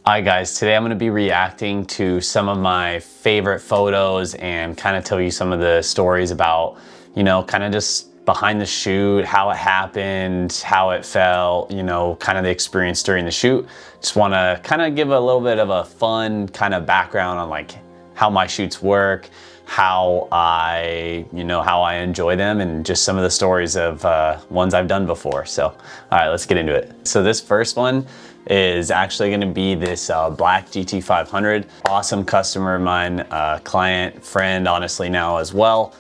Hi guys, today I'm going to be reacting to some of my favorite photos and kind of tell you some of the stories about, kind of just behind the shoot, how it happened, how it felt, kind of the experience during the shoot. Just want to kind of give a little bit of a fun kind of background on like how my shoots work, how I enjoy them, and just some of the stories of ones I've done before. So, all right, let's get into it. So this first one is actually going to be this black GT500. Awesome customer of mine, client, friend, honestly now as well.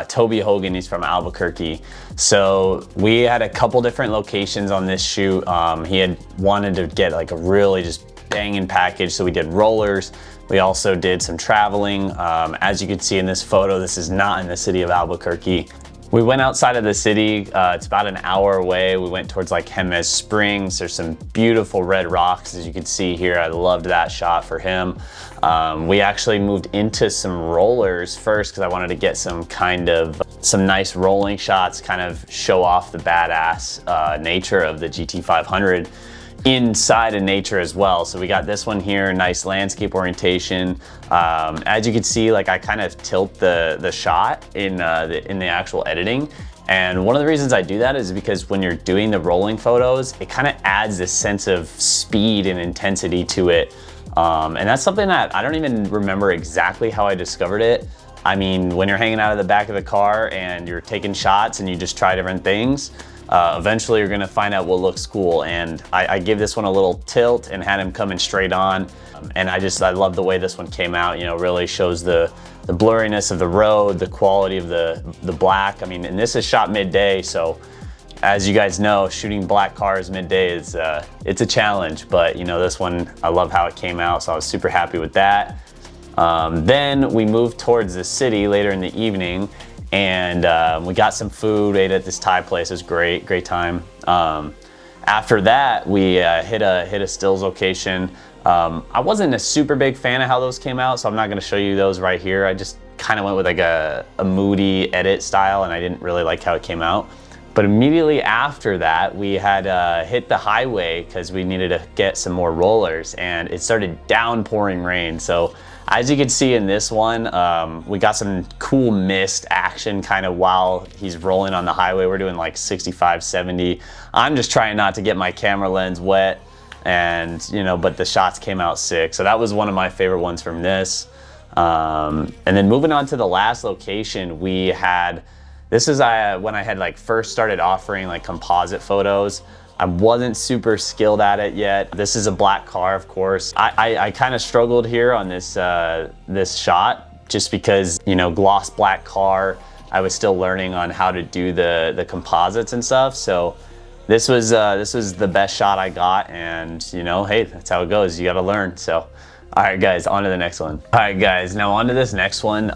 Toby Hogan, he's from Albuquerque. So we had a couple different locations on this shoot. He had wanted to get like a really just banging package, so we did rollers. We also did some traveling. As you can see in this photo, this is not in the city of Albuquerque. We went outside of the city. It's about an hour away. We went towards like Jemez Springs. There's some beautiful red rocks, as you can see here. I loved that shot for him. We actually moved into some rollers first because I wanted to get some nice rolling shots, kind of show off the badass nature of the GT500 inside of nature as well. So we got this one here, nice landscape orientation. As you can see, like I kind of tilt the shot in the actual editing. And one of the reasons I do that is because when you're doing the rolling photos, it kind of adds this sense of speed and intensity to it. And that's something that I don't even remember exactly how I discovered it. I mean, when you're hanging out of the back of the car and you're taking shots and you just try different things, eventually you're gonna find out what looks cool. And I give this one a little tilt and had him coming straight on. And I love the way this one came out, really shows the blurriness of the road, the quality of the black. I mean, and this is shot midday, so as you guys know, shooting black cars midday is, it's a challenge, but this one, I love how it came out, so I was super happy with that. Then we moved towards the city later in the evening, and we got some food, ate at this Thai place. It was great time. After that, we hit a stills location. I wasn't a super big fan of how those came out, so I'm not gonna show you those right here. I just kind of went with like a moody edit style, and I didn't really like how it came out. But immediately after that, we had hit the highway because we needed to get some more rollers, and it started downpouring rain. So as you can see in this one, we got some cool mist action kind of while he's rolling on the highway. We're doing like 65, 70. I'm just trying not to get my camera lens wet, and but the shots came out sick. So that was one of my favorite ones from this. And then moving on to the last location, we had, this is when I had like first started offering like composite photos. I wasn't super skilled at it yet. This is a black car, of course. I kind of struggled here on this this shot just because, gloss black car, I was still learning on how to do the composites and stuff. So this was the best shot I got, and hey, that's how it goes. You got to learn. So all right guys, on to the next one. All right guys, now on to this next one.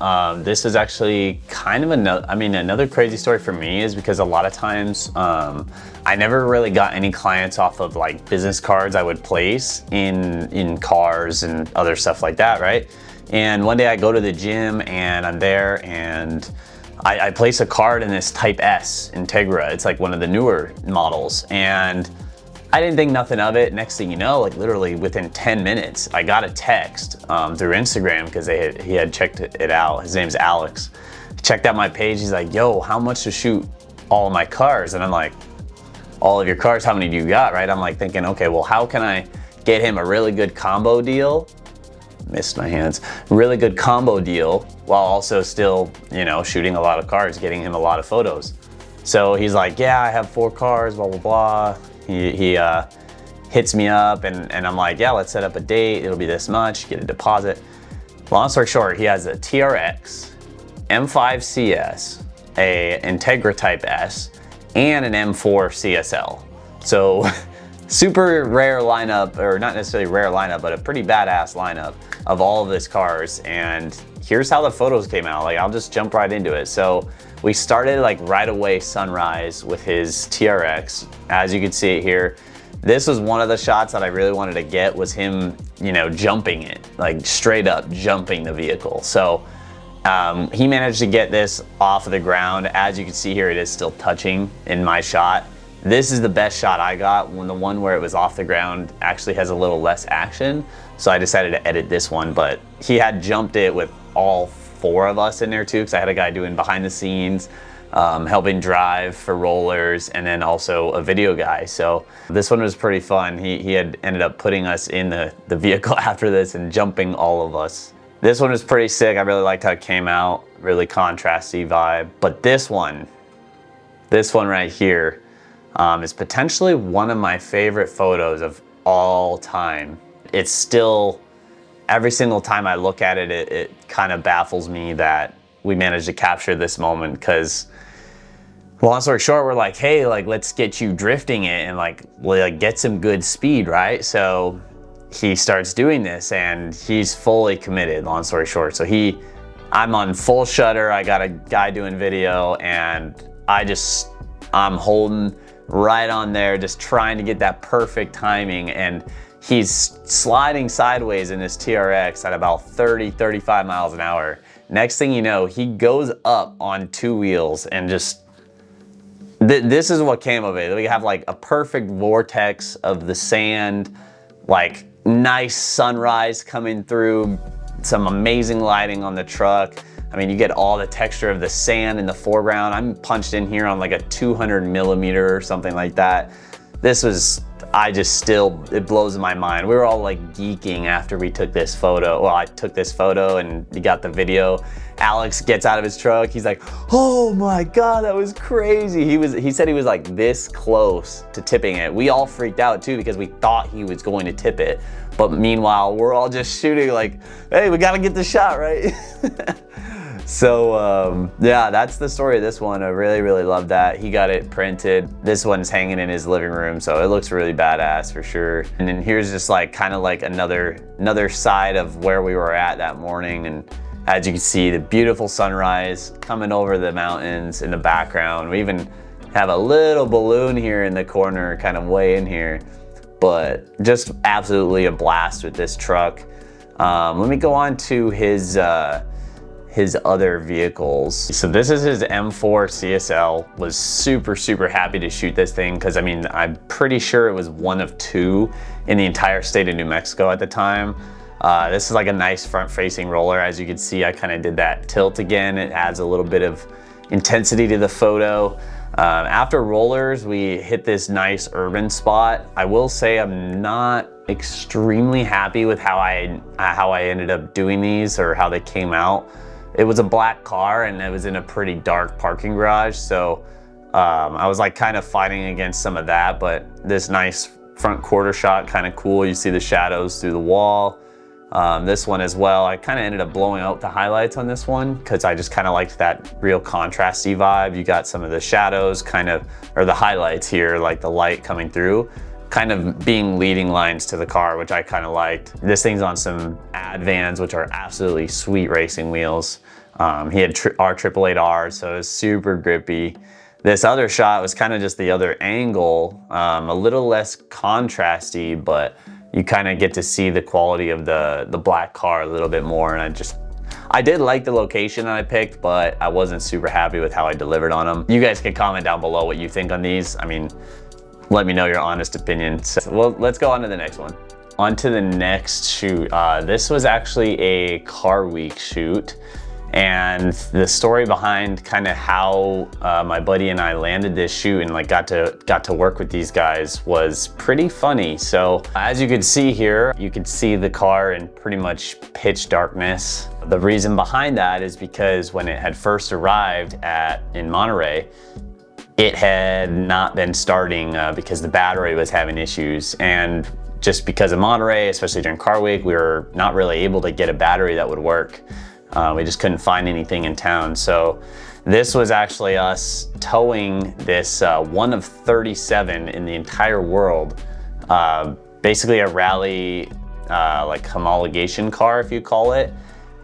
This is actually kind of another crazy story for me, is because a lot of times I never really got any clients off of like business cards I would place in cars and other stuff like that, right? And one day I go to the gym and I'm there, and I place a card in this Type S Integra. It's like one of the newer models, and I didn't think nothing of it. Next thing you know, like literally within 10 minutes, I got a text through Instagram because he had checked it out. His name's Alex. He checked out my page. He's like, yo, how much to shoot all of my cars? And I'm like, all of your cars, how many do you got, right? I'm like thinking, okay, well, how can I get him a really good combo deal? Missed my hands. Really good combo deal while also still, shooting a lot of cars, getting him a lot of photos. So he's like, yeah, I have 4 cars, blah, blah, blah. He hits me up, and I'm like, yeah, let's set up a date. It'll be this much, get a deposit. Long story short, he has a TRX, M5 CS, a Integra Type S, and an M4 CSL. So super rare lineup, or not necessarily rare lineup, but a pretty badass lineup of all of his cars. And here's how the photos came out. Like, I'll just jump right into it. So we started like right away sunrise with his TRX. As you can see it here, this was one of the shots that I really wanted to get, was him, jumping it, like straight up jumping the vehicle. So he managed to get this off of the ground. As you can see here, it is still touching in my shot. This is the best shot I got, when the one where it was off the ground actually has a little less action. So I decided to edit this one, but he had jumped it with all 4 of us in there too, because I had a guy doing behind the scenes, helping drive for rollers, and then also a video guy. So this one was pretty fun. He had ended up putting us in the vehicle after this and jumping all of us. This one was pretty sick. I really liked how it came out, really contrasty vibe. But this one right here, is potentially one of my favorite photos of all time. It's still, every single time I look at it, it kind of baffles me that we managed to capture this moment, because long story short, we're like, hey, like, let's get you drifting it and like get some good speed, right? So he starts doing this and he's fully committed, long story short. So I'm on full shutter, I got a guy doing video, and I'm holding right on there, just trying to get that perfect timing, and he's sliding sideways in his TRX at about 30-35 miles an hour. Next thing you know, he goes up on 2 wheels, and just this is what came of it. We have like a perfect vortex of the sand, like nice sunrise coming through, some amazing lighting on the truck. I mean, you get all the texture of the sand in the foreground. I'm punched in here on like a 200 millimeter or something like that. This was, it blows my mind. We were all like geeking after we took this photo. Well, I took this photo and we got the video. Alex gets out of his truck. He's like, oh my God, that was crazy. He said he was like this close to tipping it. We all freaked out too, because we thought he was going to tip it. But meanwhile, we're all just shooting like, hey, we gotta get the shot, right? So yeah, that's the story of this one. I really, really love that. He got it printed. This one's hanging in his living room, so it looks really badass for sure. And then here's just like kind of like another side of where we were at that morning. And as you can see, the beautiful sunrise coming over the mountains in the background. We even have a little balloon here in the corner, kind of way in here. But just absolutely a blast with this truck. Let me go on to his other vehicles. So this is his M4 CSL. Was super, super happy to shoot this thing, because I mean, I'm pretty sure it was one of 2 in the entire state of New Mexico at the time. This is like a nice front-facing roller. As you can see, I kind of did that tilt again. It adds a little bit of intensity to the photo. After rollers, we hit this nice urban spot. I will say I'm not extremely happy with how I ended up doing these, or how they came out. It was a black car and it was in a pretty dark parking garage, so I was like kind of fighting against some of that. But this nice front quarter shot, kind of cool. You see the shadows through the wall. This one as well, I kind of ended up blowing out the highlights on this one, because I just kind of liked that real contrasty vibe. You got some of the shadows or the highlights here, like the light coming through, kind of being leading lines to the car, which I kind of liked. This thing's on some Advans, which are absolutely sweet racing wheels. He had R888Rs, so it was super grippy. This other shot was kind of just the other angle, a little less contrasty, but you kind of get to see the quality of the black car a little bit more. And I did like the location that I picked, but I wasn't super happy with how I delivered on them. You guys can comment down below what you think on these. I mean, let me know your honest opinion. So, well, let's go on to the next one. On to the next shoot. This was actually a car week shoot. And the story behind kind of how my buddy and I landed this shoot and like got to work with these guys was pretty funny. So as you can see here, you can see the car in pretty much pitch darkness. The reason behind that is because when it had first arrived in Monterey, it had not been starting because the battery was having issues. And just because of Monterey, especially during car week, we were not really able to get a battery that would work. We just couldn't find anything in town. So this was actually us towing this one of 37 in the entire world, basically a rally like homologation car, if you call it.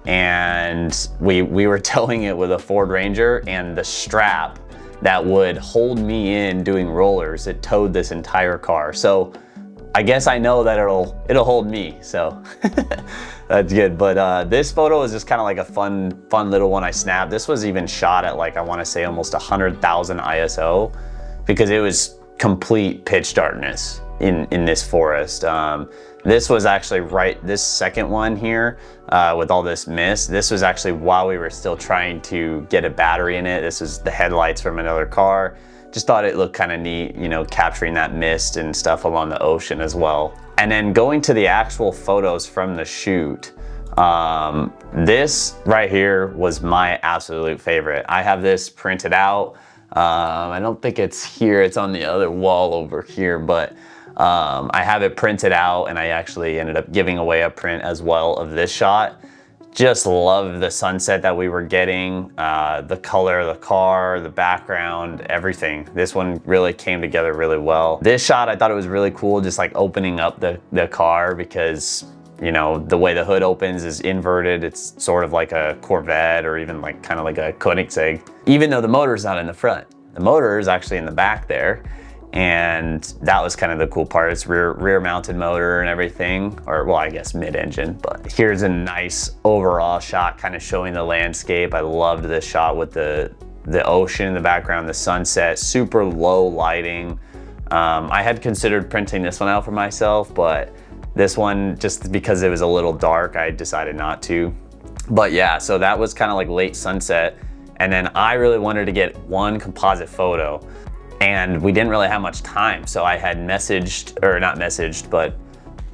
And we were towing it with a Ford Ranger, and the strap that would hold me in doing rollers, it towed this entire car. So I guess I know that it'll hold me, so that's good. But this photo is just kind of like a fun little one I snapped. This was even shot at like, I want to say almost 100,000 ISO, because it was complete pitch darkness in this forest. This was actually this second one here with all this mist. This was actually while we were still trying to get a battery in it. This was the headlights from another car. Just thought it looked kind of neat, you know, capturing that mist and stuff along the ocean as well. And then going to the actual photos from the shoot, this right here was my absolute favorite. I have this printed out. I don't think it's here, it's on the other wall over here, but I have it printed out, and I actually ended up giving away a print as well of this shot. Just love the sunset that we were getting, the color of the car, the background, everything. This one really came together really well. This shot, I thought it was really cool, just like opening up the car, because you know, the way the hood opens is inverted. It's sort of like a Corvette, or even like kind of like a Koenigsegg, even though the motor's not in the front. The motor is actually in the back there. And that was kind of the cool part. It's rear mounted motor and everything, or well, I guess mid-engine. But here's a nice overall shot kind of showing the landscape. I loved this shot with the ocean in the background, the sunset, super low lighting. I had considered printing this one out for myself, but this one, just because it was a little dark, I decided not to. But yeah, so that was kind of like late sunset. And then I really wanted to get one composite photo, and we didn't really have much time. So I had messaged, or not messaged, but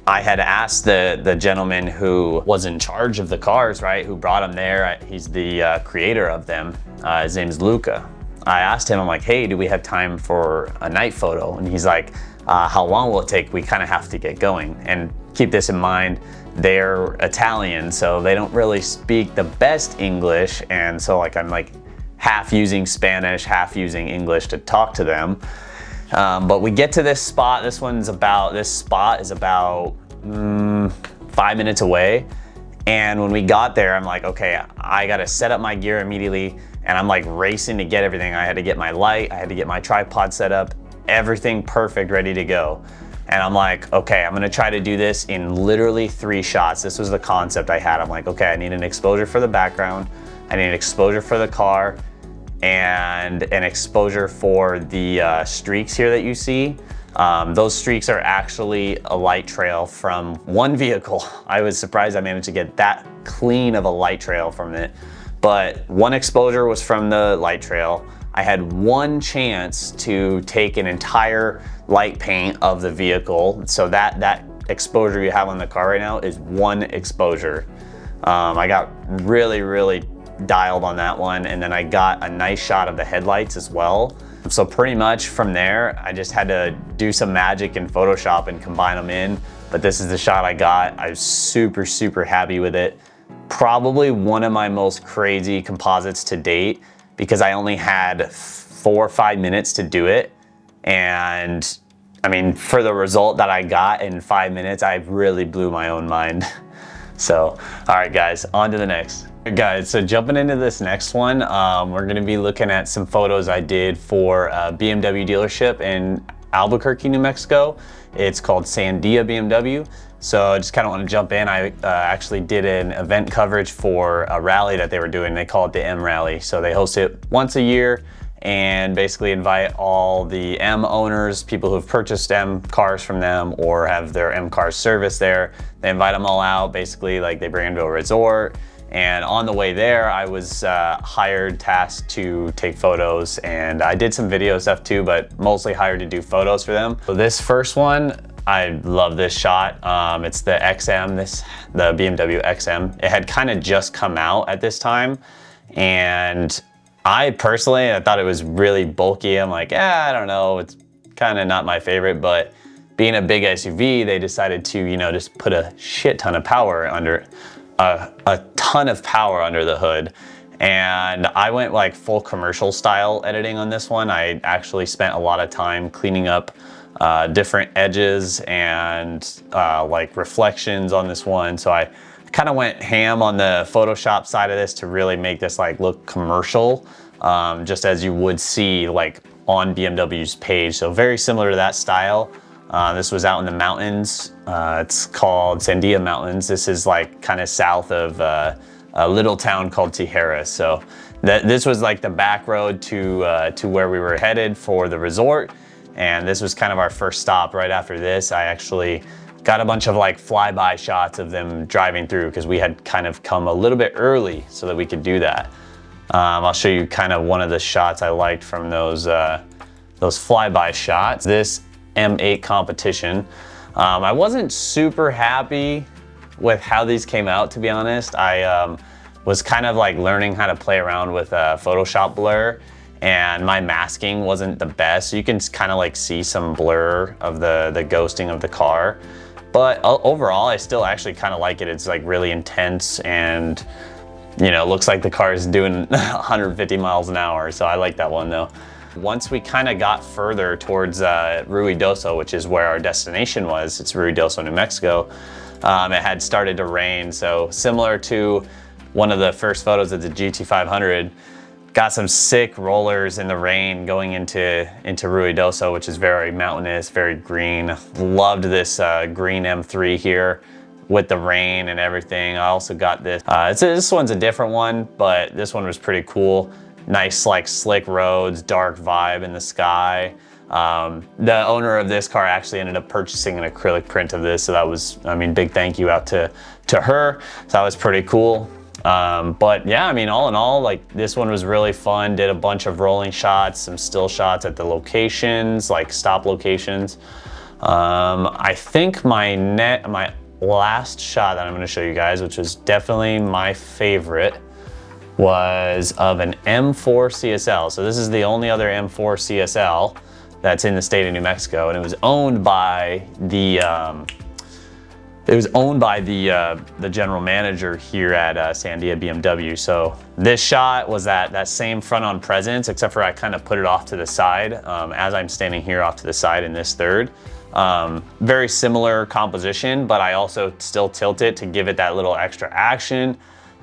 I had asked the gentleman who was in charge of the cars, right? Who brought them there. He's the creator of them. His name's Luca. I asked him, I'm like, hey, do we have time for a night photo? And he's like, how long will it take? We kind of have to get going. And keep this in mind, they're Italian, so they don't really speak the best English. And so like I'm like half using Spanish, half using English to talk to them. But we get to this spot. This spot is about 5 minutes away. And when we got there, I'm like, okay, I gotta set up my gear immediately. And I'm like racing to get everything. I had to get my light, I had to get my tripod set up, everything perfect, ready to go. And I'm like, okay, I'm gonna try to do this in literally 3 shots. This was the concept I had. I'm like, okay, I need an exposure for the background, I need an exposure for the car, and an exposure for the streaks here that you see. Those streaks are actually a light trail from one vehicle. I was surprised I managed to get that clean of a light trail from it. But one exposure was from the light trail. I had one chance to take an entire light paint of the vehicle. So that exposure you have on the car right now is one exposure. I got really dialed on that one, and then I got a nice shot of the headlights as well. So pretty much from there, I just had to do some magic in Photoshop and combine them in. But this is the shot I got. I was super happy with it. Probably one of my most crazy composites to date, because I only had 4 or 5 minutes to do it. And I mean, for the result that I got in 5 minutes, I really blew my own mind. So, all right guys, on to the next. Guys, so jumping into this next one, we're gonna be looking at some photos I did for a BMW dealership in Albuquerque, New Mexico. It's called Sandia BMW. So I just kind of want to jump in. I actually did an event coverage for a rally that they were doing. They call it the M Rally. So they host it once a year and basically invite all the M owners, people who've purchased M cars from them or have their M cars serviced there. They invite them all out. Basically, like they bring them to a resort. And on the way there, I was tasked to take photos, and I did some video stuff too, but mostly hired to do photos for them. So this first one, I love this shot. It's the XM, the BMW XM. It had kind of just come out at this time, and I thought it was really bulky. I'm like, I don't know, it's kind of not my favorite, but being a big SUV, they decided to, you know, just put a shit ton of power under a ton of power under the hood. And I went like full commercial style editing on this one. I actually spent a lot of time cleaning up different edges and like reflections on this one. So I kind of went ham on the Photoshop side of this to really make this like look commercial, just as you would see like on BMW's page. So very similar to that style. This was out in the mountains. It's called Sandia Mountains. This is like kind of south of a little town called Tijeras. So this was like the back road to where we were headed for the resort. And this was kind of our first stop. Right after this, I actually got a bunch of like flyby shots of them driving through because we had kind of come a little bit early so that we could do that. I'll show you kind of one of the shots I liked from those flyby shots. This M8 competition. I wasn't super happy with how these came out, to be honest. I was kind of like learning how to play around with Photoshop blur, and my masking wasn't the best. So you can kind of like see some blur of the ghosting of the car. But overall, I still actually kind of like it. It's like really intense, and you know, looks like the car is doing 150 miles an hour. So I like that one though. Once we kind of got further towards Ruidoso, which is where our destination was, it's Ruidoso, New Mexico, it had started to rain. So similar to one of the first photos of the GT500, got some sick rollers in the rain going into Ruidoso, which is very mountainous, very green. Loved this green M3 here with the rain and everything. I also got this. This one's a different one, but this one was pretty cool. Nice like slick roads, dark vibe in the sky. The owner of this car actually ended up purchasing an acrylic print of this, so that was, I mean, big thank you out to her. So that was pretty cool. But yeah, I mean, all in all, like this one was really fun. Did a bunch of rolling shots, some still shots at the locations, like stop locations. I think my last shot that I'm going to show you guys, which was definitely my favorite, was of an M4 CSL. So this is the only other M4 CSL that's in the state of New Mexico, and it was owned by the general manager here at Sandia BMW. So this shot was that same front-on presence, except for I kind of put it off to the side as I'm standing here off to the side in this third. Very similar composition, but I also still tilt it to give it that little extra action,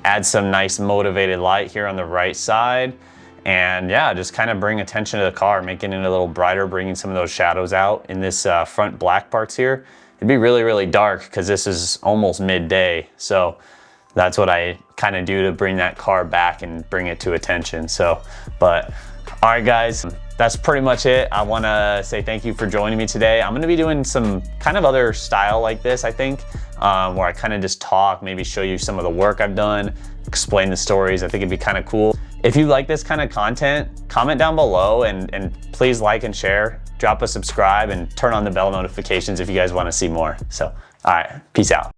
add some nice motivated light here on the right side, and yeah, just kind of bring attention to the car, making it a little brighter, bringing some of those shadows out in this front black parts here. It'd be really, really dark because this is almost midday. So that's what I kind of do to bring that car back and bring it to attention. So, but all right, guys, that's pretty much it. I want to say thank you for joining me today. I'm going to be doing some kind of other style like this, I think, where I kind of just talk, maybe show you some of the work I've done, explain the stories. I think it'd be kind of cool. If you like this kind of content, comment down below and please like and share, drop a subscribe and turn on the bell notifications if you guys want to see more. So, all right, peace out.